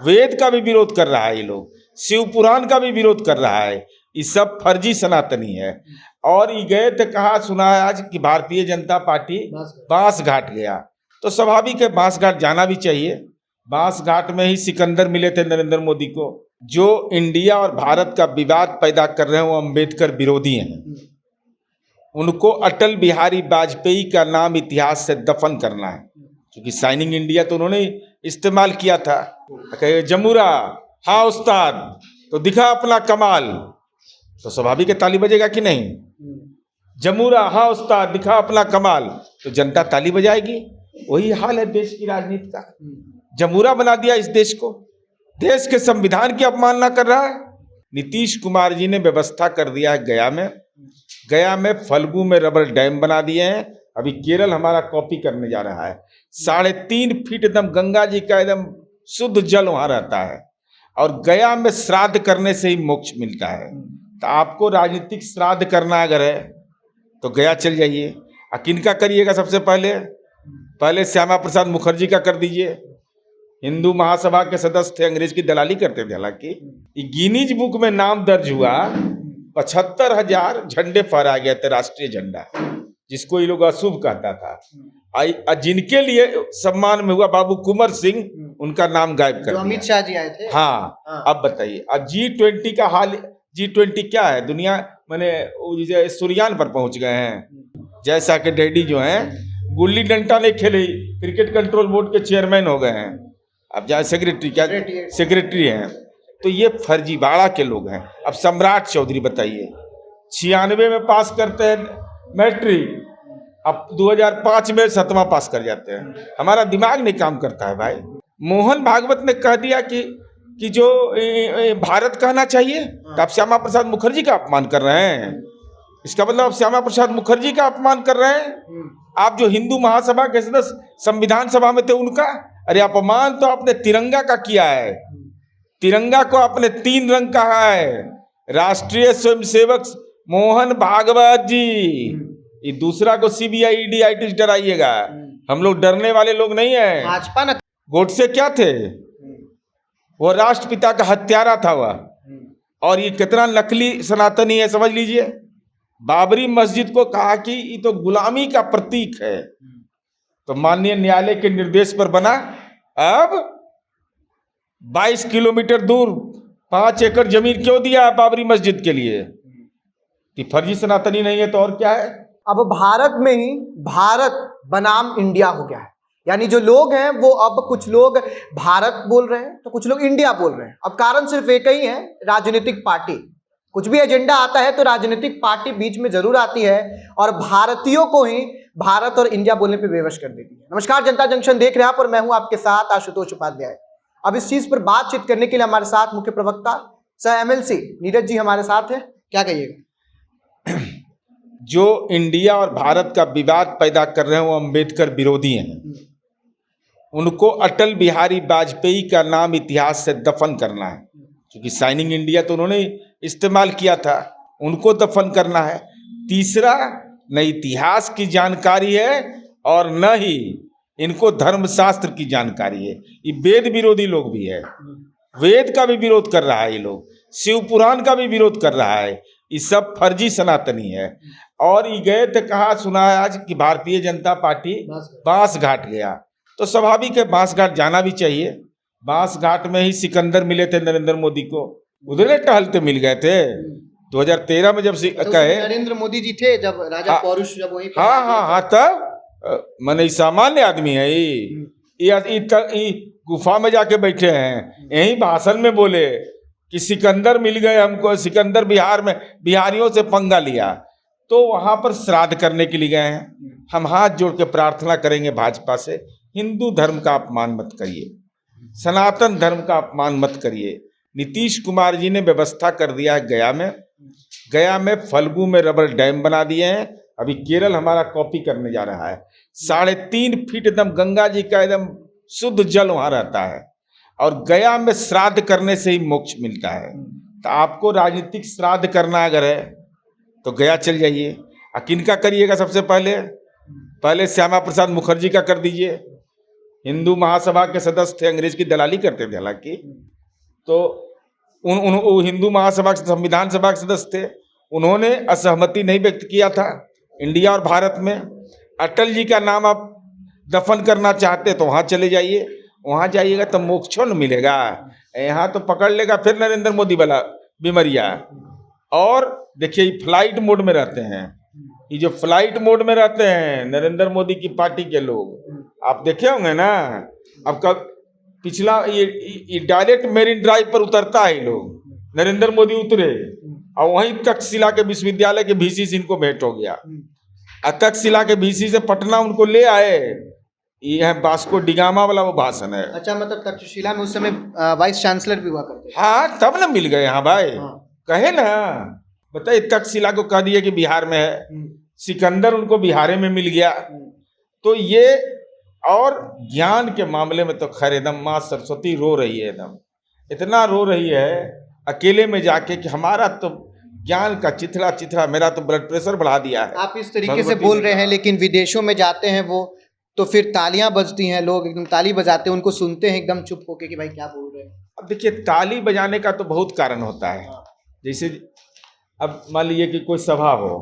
वेद का भी विरोध कर रहा है ये लोग, शिव पुराण का भी विरोध कर रहा है। ये सब फर्जी सनातनी है। और ये गए थे, कहा सुना है आज कि भारतीय जनता पार्टी बांस घाट गया, तो स्वाभाविक है बांस घाट जाना भी चाहिए। बांस घाट में ही सिकंदर मिले थे नरेंद्र मोदी को। जो इंडिया और भारत का विवाद पैदा कर रहे हैं वो अम्बेडकर विरोधी हैं। उनको अटल बिहारी वाजपेयी का नाम इतिहास से दफन करना है, क्योंकि साइनिंग इंडिया तो उन्होंने इस्तेमाल किया था। कहे जमूरा हाँ उस्ताद, तो दिखा अपना कमाल, तो स्वाभाविक है ताली बजेगा कि नहीं। जमूरा हाँ उस्ताद दिखा अपना कमाल, तो जनता ताली बजाएगी। वही हाल है देश की राजनीति का। जमूरा बना दिया इस देश को, देश के संविधान की अवमानना कर रहा है। नीतीश कुमार जी ने व्यवस्था कर दिया है गया में फल्गु में रबर डैम बना दिए हैं। अभी केरल हमारा कॉपी करने जा रहा है। 3.5 फीट एकदम गंगा जी का एकदम शुद्ध जल वहां रहता है। और गया में श्राद्ध करने से ही मोक्ष मिलता है। तो आपको राजनीतिक श्राद्ध करना अगर है तो गया चल जाइए। किनका करिएगा? सबसे पहले श्यामा प्रसाद मुखर्जी का कर दीजिए। हिंदू महासभा के सदस्य थे, अंग्रेज की दलाली करते थे। हालांकि गिनीज बुक में नाम दर्ज हुआ, 75,000 झंडे फहराए गए थे, राष्ट्रीय झंडा, जिसको ये लोग अशुभ कहता था। जिनके लिए सम्मान में हुआ बाबू कुंवर सिंह, उनका नाम गायब कर दिया। अमित शाह जी आए थे। हाँ। अब बताइए, अब G20 का हाल, G20 क्या है? दुनिया मैंने सूर्यान पर पहुंच गए हैं। जैसा कि डैडी जो हैं गुल्ली डंडा नहीं खेले, क्रिकेट कंट्रोल बोर्ड के चेयरमैन हो गए हैं। अब जहाँ सेक्रेटरी हैं। तो ये फर्जीवाड़ा के लोग हैं। अब सम्राट चौधरी बताइए, 96 में पास करते हैं मैट्रिक, अब 2005 में 7वां पास कर जाते हैं। हमारा दिमाग नहीं काम करता है भाई। मोहन भागवत ने कह दिया कि जो भारत कहना चाहिए, तो आप श्यामा प्रसाद मुखर्जी का अपमान कर रहे हैं। इसका मतलब आप श्यामा प्रसाद मुखर्जी का अपमान कर रहे हैं। आप जो हिंदू महासभा के सदस्य संविधान सभा में थे उनका, अरे अपमान तो आपने तिरंगा का किया है। तिरंगा को आपने 3 रंग कहा है। राष्ट्रीय स्वयंसेवक मोहन भागवत जी, ये दूसरा को CBI ED ITs डराइएगा। हम लोग डरने वाले लोग नहीं है। भाजपा न गोडसे क्या थे? वो राष्ट्रपिता का हत्यारा था वह। और ये कितना नकली सनातनी है समझ लीजिए। बाबरी मस्जिद को कहा कि ये तो गुलामी का प्रतीक है, तो माननीय न्यायालय के निर्देश पर बना। अब 22 किलोमीटर दूर 5 एकड़ जमीन क्यों दिया बाबरी मस्जिद के लिए? फर्जी सनातनी नहीं है तो और क्या है? अब भारत में ही भारत बनाम इंडिया हो गया है। यानी जो लोग हैं वो अब कुछ लोग भारत बोल रहे हैं तो कुछ लोग इंडिया बोल रहे हैं। अब कारण सिर्फ एक ही है, राजनीतिक पार्टी। कुछ भी एजेंडा आता है तो राजनीतिक पार्टी बीच में जरूर आती है और भारतीयों को ही भारत और इंडिया बोलने पे बेवश कर देती है। नमस्कार, जनता जंक्शन देख रहे हैं आप और मैं हूं आपके साथ आशुतोष उपाध्याय। अब इस चीज पर बातचीत करने के लिए हमारे साथ मुख्य प्रवक्ता सर MLC नीरज जी हमारे साथ है। क्या कहिएगा? जो इंडिया और भारत का विवाद पैदा कर रहे हैं वो अम्बेडकर विरोधी हैं। उनको अटल बिहारी वाजपेयी का नाम इतिहास से दफन करना है, क्योंकि साइनिंग इंडिया तो उन्होंने इस्तेमाल किया था। उनको दफन करना है। तीसरा, न इतिहास की जानकारी है और न ही इनको धर्मशास्त्र की जानकारी है। ये वेद विरोधी लोग भी है। वेद का भी विरोध कर रहा है ये लोग, शिव पुराण का भी विरोध कर रहा है। ये सब फर्जी सनातनी है। और ये गए थे, कहा सुना है आज कि भारतीय जनता पार्टी बांस घाट गया, तो स्वाभाविक है बांस घाट जाना भी चाहिए। बांस घाट में ही सिकंदर मिले थे नरेंद्र मोदी को, उधर टहलते मिल गए थे 2013 में जब कहे नरेंद्र मोदी जी थे जब राजा पौरुष जब वही। हाँ, तब मैंने सामान्य आदमी है। ये गुफा में जाके बैठे हैं, यही भाषण में बोले कि सिकंदर मिल गए हमको। सिकंदर बिहार में बिहारियों से पंगा लिया, तो वहां पर श्राद्ध करने के लिए गए हैं। हम हाथ जोड़ के प्रार्थना करेंगे भाजपा से, हिंदू धर्म का अपमान मत करिए, सनातन धर्म का अपमान मत करिए। नीतीश कुमार जी ने व्यवस्था कर दिया है गया में फल्गु में रबर डैम बना दिए हैं। अभी केरल हमारा कॉपी करने जा रहा है। 3.5 फीट एकदम गंगा जी का एकदम शुद्ध जल वहां रहता है। और गया में श्राद्ध करने से ही मोक्ष मिलता है। तो आपको राजनीतिक श्राद्ध करना अगर है तो गया चल जाइए। किनका करिएगा? सबसे पहले श्यामा प्रसाद मुखर्जी का कर दीजिए। हिंदू महासभा के सदस्य थे, अंग्रेज की दलाली करते थे हालांकि। तो वो हिंदू महासभा के संविधान सभा के सदस्य थे, उन्होंने असहमति नहीं व्यक्त किया था इंडिया और भारत में। अटल जी का नाम आप दफन करना चाहते तो वहाँ चले जाइए, वहाँ जाइएगा तो मोक्ष न मिलेगा, यहाँ तो पकड़ लेगा फिर नरेंद्र मोदी वाला बीमारिया। और देखिए फ्लाइट मोड में रहते हैं, ये जो फ्लाइट मोड में रहते हैं नरेंद्र मोदी की पार्टी के लोग, आप देखे होंगे ना। अब कब पिछला ये डायरेक्ट मेरिन ड्राइव पर उतरता है ये लोग, नरेंद्र मोदी उतरे और वहीं तक्षशिला के विश्वविद्यालय के VC से इनको भेंट हो गया। तक्षशिला के VC से पटना उनको ले आए, ये है वास्को डिगामा वाला वो भाषण है। अच्छा, मतलब तक्षशिला में उस समय वाइस चांसलर भी हुआ करते थे। हाँ, तब ना मिल गए यहाँ भाई। कहे ना, बताइए तक्षशिला को कह दिया कि बिहार में है, सिकंदर उनको बिहार में मिल गया। तो ये और ज्ञान के मामले में तो खैर एकदम माँ सरस्वती रो रही है, एकदम इतना रो रही है अकेले में जाके कि हमारा तो ज्ञान का चिथड़ा चिथड़ा, मेरा तो ब्लड प्रेशर बढ़ा दिया है। आप इस तरीके से बोल रहे हैं, लेकिन विदेशों में जाते हैं वो तो फिर तालियां बजती हैं, लोग एकदम ताली बजाते हैं, उनको सुनते हैं एकदम चुप होके कि भाई क्या बोल रहे हैं। अब देखिए ताली बजाने का तो बहुत कारण होता है। जैसे अब मान लीजिए कि कोई सभा हो,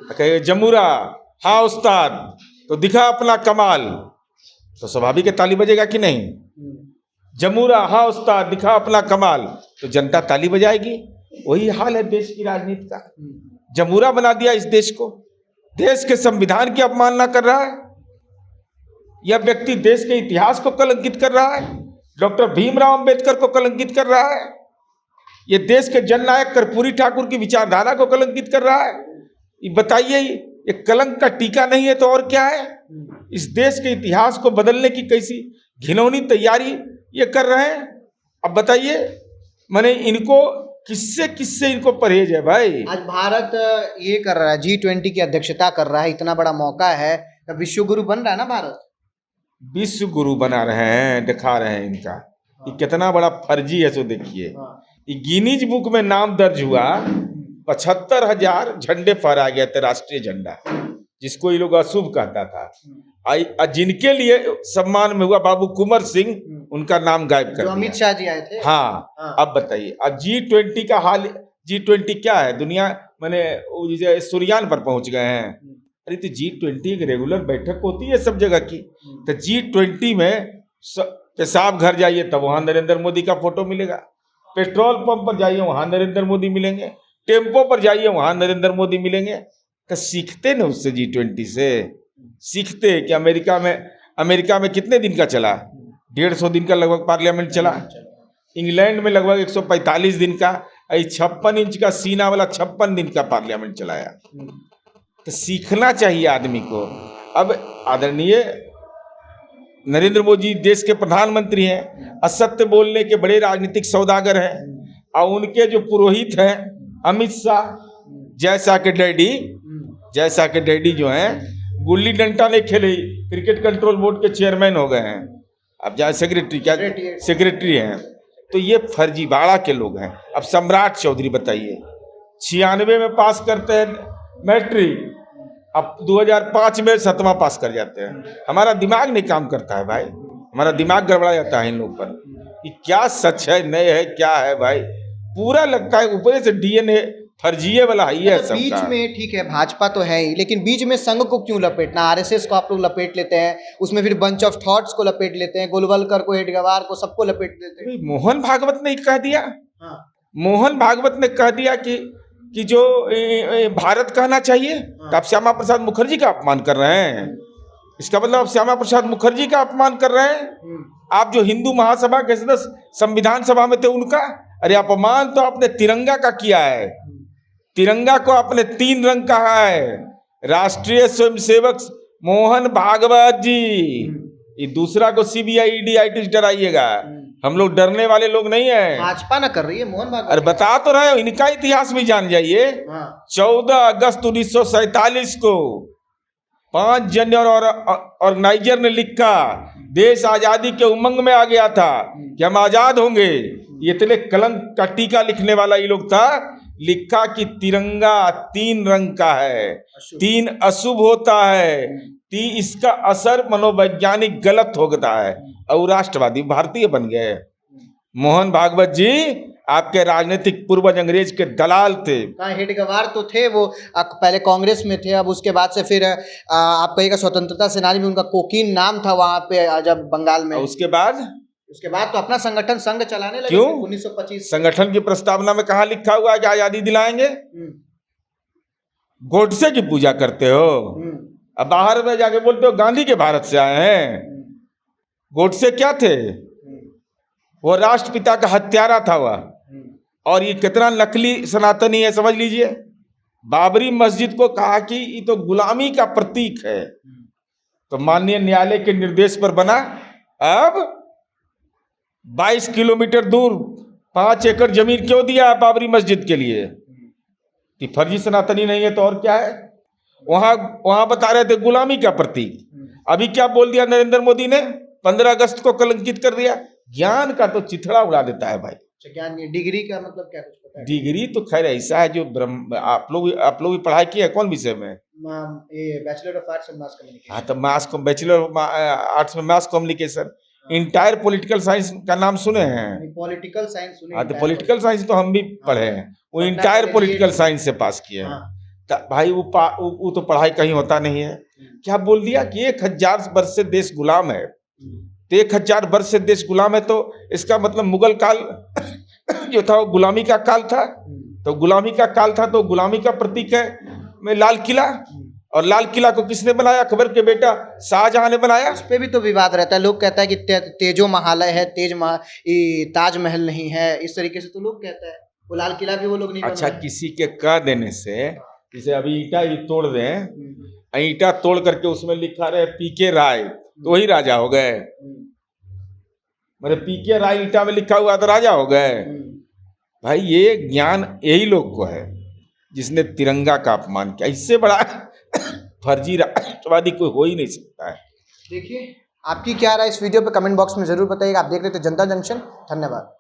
कहे जमूरा हाँ उस्ताद, तो दिखा अपना कमाल, तो स्वाभाविक है ताली बजेगा कि नहीं। जमूरा हाँ उस्ताद दिखा अपना कमाल, तो जनता ताली बजाएगी। वही हाल है देश की राजनीति का, जमूरा बना दिया इस देश को, देश के संविधान की अवमानना कर रहा है। यह व्यक्ति देश के इतिहास को कलंकित कर रहा है, डॉक्टर भीमराव अंबेडकर को कलंकित कर रहा है, ये देश के जननायक कर्पूरी ठाकुर की विचारधारा को कलंकित कर रहा है। ये बताइए, ये कलंक का टीका नहीं है तो और क्या है। इस देश के इतिहास को बदलने की कैसी घिनौनी तैयारी ये कर रहे हैं। अब बताइए, माने इनको किससे किससे इनको परहेज है भाई। आज भारत ये कर रहा है, G20 की अध्यक्षता कर रहा है, इतना बड़ा मौका है, विश्व गुरु बन रहा है ना भारत। विश्व गुरु बना रहे हैं, दिखा रहे हैं इनका ये कितना बड़ा फर्जी है। सो देखिए, ये गिनीज बुक में नाम दर्ज हुआ, 75,000 झंडे फहराए गए थे, राष्ट्रीय झंडा, जिसको ये लोग अशुभ कहता था। जिनके लिए सम्मान में हुआ बाबू कुंवर सिंह, उनका नाम गायब कर दिया। अमित शाह जी आए थे। हाँ। अब बताइए, अब G20 का हाल, G20 क्या है, दुनिया माने जैसे सूर्यान पर पहुंच गए हैं। अरे तो G20 एक रेगुलर बैठक होती है सब जगह की, तो G20 में पेशाब घर जाइए तब वहां नरेंद्र मोदी का फोटो मिलेगा, पेट्रोल पंप पर जाइए वहां नरेंद्र मोदी मिलेंगे, टेम्पो पर जाइए वहां नरेंद्र मोदी मिलेंगे। तो सीखते ना उससे, G20 से सीखते कि अमेरिका में कितने दिन का चला, 150 दिन का लगभग पार्लियामेंट चला, इंग्लैंड में लगभग 145 दिन का, 56 इंच का सीना वाला 56 दिन का पार्लियामेंट चलाया। तो सीखना चाहिए आदमी को। अब आदरणीय नरेंद्र मोदी देश के प्रधानमंत्री हैं, असत्य बोलने के बड़े राजनीतिक सौदागर हैं, और उनके जो पुरोहित हैं अमित शाह जैसा के डैडी जो हैं, गुल्ली डंडा नहीं खेले, क्रिकेट कंट्रोल बोर्ड के चेयरमैन हो गए हैं, अब जहाँ सेक्रेटरी हैं। तो ये फर्जीवाड़ा के लोग हैं। अब सम्राट चौधरी बताइए, 96 में पास करते हैं मैट्रिक, अब 2005 में 7वां पास कर जाते हैं। हमारा दिमाग नहीं काम करता है भाई, हमारा दिमाग गड़बड़ा जाता है इन लोग पर कि क्या सच है नहीं है क्या है भाई। पूरा लगता है ऊपर से DNA फर्जीए वाला ही है सबका। बीच में ठीक है भाजपा तो है ही, लेकिन बीच में संघ को क्यों लपेटना। RSS को आप लोग लपेट लेते हैं, उसमें फिर बंच ऑफ थॉट्स को लपेट लेते हैं, गोलवलकर को, हेडगेवार को, सबको लपेट लेते हैं। मोहन भागवत ने कह दिया, मोहन भागवत ने कह दिया कि जो भारत कहना चाहिए, तो आप श्यामा प्रसाद मुखर्जी का अपमान कर रहे हैं। इसका मतलब आप श्यामा प्रसाद मुखर्जी का अपमान कर रहे हैं। आप जो हिंदू महासभा के सदस्य संविधान सभा में थे उनका, अरे अपमान तो आपने तिरंगा का किया है। तिरंगा को आपने 3 रंग कहा है। राष्ट्रीय स्वयंसेवक मोहन भागवत जी, ये दूसरा को CBI ED ITs डराइएगा, हम लोग डरने वाले लोग नहीं हैं। भाजपा ना कर रही है, मोहन भागवत। अरे बता तो रहे हो, इनका इतिहास भी जान जाइए। 14 अगस्त 1947 को 5 जनवरी ऑर्गेनाइजर ने लिखा, देश आजादी के उमंग में आ गया था कि हम आजाद होंगे। इतने कलंक का टीका लिखने वाला ये लोग था। लिखा कि तिरंगा 3 रंग का है, 3 अशुभ होता है, इसका असर मनोवैज्ञानिक गलत होता है। और राष्ट्रवादी भारतीय बन गए। मोहन भागवत जी आपके राजनीतिक पूर्वज अंग्रेज के दलाल थे। हेडगेवार तो थे वो, पहले कांग्रेस में थे, अब उसके बाद से फिर आप कहिएगा स्वतंत्रता सेनानी भी उनका कोकीन नाम था वहां पे जब बंगाल में। उसके बाद तो अपना संगठन संघ चलाने लगे। क्यों? 1925 संगठन की प्रस्तावना में कहाँ लिखा हुआ है कि आजादी दिलाएंगे? गोडसे की पूजा करते हो, अब बाहर में जाके बोलते हो गांधी के भारत से आए हैं। गोडसे क्या थे? वो राष्ट्रपिता का हत्यारा था वह। और ये कितना नकली सनातनी है समझ लीजिए। बाबरी मस्जिद को कहा कि ये तो गुलामी का प्रतीक है, तो माननीय न्यायालय के निर्देश पर बना। अब 22 किलोमीटर दूर 5 एकड़ जमीन क्यों दिया है बाबरी मस्जिद के लिए? कि फर्जी सनातनी नहीं है तो और क्या है? वहां बता रहे थे गुलामी का प्रतीक। अभी क्या बोल दिया नरेंद्र मोदी ने? 15 अगस्त को कलंकित कर दिया। ज्ञान का तो चिथड़ा उड़ा देता है भाई। ज्ञान डिग्री का मतलब क्या कुछ पता है? डिग्री तो खैर ऐसा है जो आप लोग भी पढ़ाई किए कौन विषय में? ये bachelor of arts and mass communication. हाँ तो बैचलर ऑफ आर्ट्स में mass communication. Entire political science का नाम सुने हैं? पॉलिटिकल साइंस सुने। हाँ तो पॉलिटिकल साइंस तो हम भी पढ़े हैं, वो इंटायर पॉलिटिकल साइंस से पास किए हैं। तो भाई वो तो पढ़ाई कहीं होता नहीं है। क्या बोल दिया कि 1000 वर्ष से देश गुलाम है। तो 1000 वर्ष से देश गुलाम है तो इसका मतलब मुगल काल जो था वो गुलामी का काल था। तो गुलामी का काल था तो गुलामी का प्रतीक है में लाल किला। और लाल किला को किसने बनाया? अकबर के बेटा शाहजहां ने बनाया। इस पे भी तो विवाद रहता है। लोग कहता है कि तेजो महालय है, ताजमहल नहीं है, इस तरीके से तो लोग कहता है। वो लाल किला भी वो लोग नहीं अच्छा, किसी के कह देने से, जैसे अभी ईटा ही तोड़ दें, ईटा तोड़ करके उसमें लिखा रहे पीके राय, तो वही राजा हो गए। मेरे पीके राय ईटा में लिखा हुआ तो राजा हो गए। भाई ये ज्ञान यही लोग को है जिसने तिरंगा का अपमान किया। इससे बड़ा फर्जी राष्ट्रवादी कोई हो ही नहीं सकता है। देखिए आपकी क्या राय इस वीडियो पे कमेंट बॉक्स में जरूर बताइएगा। आप देख रहे थे जनता जंक्शन। धन्यवाद।